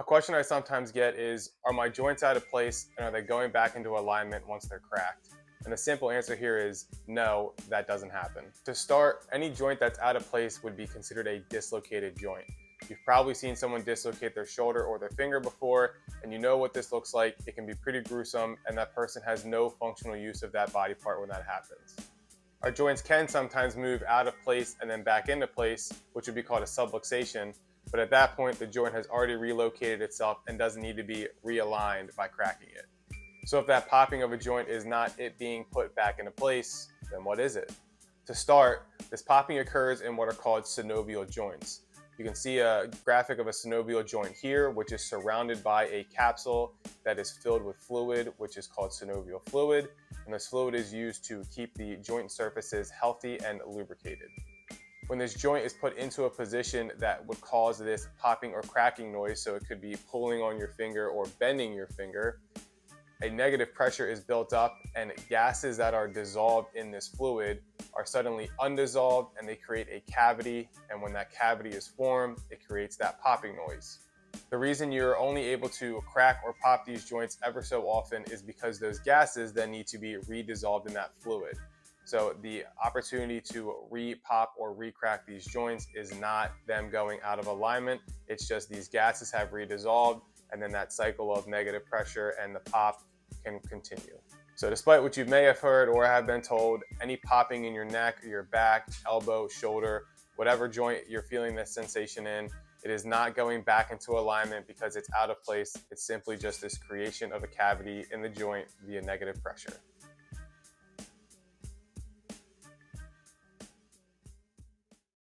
A question I sometimes get is, are my joints out of place and are they going back into alignment once they're cracked? And the simple answer here is no, that doesn't happen. To start, any joint that's out of place would be considered a dislocated joint. You've probably seen someone dislocate their shoulder or their finger before, and you know what this looks like. It can be pretty gruesome, and that person has no functional use of that body part when that happens. Our joints can sometimes move out of place and then back into place, which would be called a subluxation. But at that point, the joint has already relocated itself and doesn't need to be realigned by cracking it. So if that popping of a joint is not it being put back into place, then what is it? To start, this popping occurs in what are called synovial joints. You can see a graphic of a synovial joint here, which is surrounded by a capsule that is filled with fluid, which is called synovial fluid. And this fluid is used to keep the joint surfaces healthy and lubricated. When this joint is put into a position that would cause this popping or cracking noise, so it could be pulling on your finger or bending your finger, a negative pressure is built up and gases that are dissolved in this fluid are suddenly undissolved and they create a cavity. And when that cavity is formed, it creates that popping noise. The reason you're only able to crack or pop these joints ever so often is because those gases then need to be redissolved in that fluid. So the opportunity to re-pop or re-crack these joints is not them going out of alignment. It's just these gases have redissolved, and then that cycle of negative pressure and the pop can continue. So despite what you may have heard or have been told, any popping in your neck, your back, elbow, shoulder, whatever joint you're feeling this sensation in, it is not going back into alignment because it's out of place. It's simply just this creation of a cavity in the joint via negative pressure.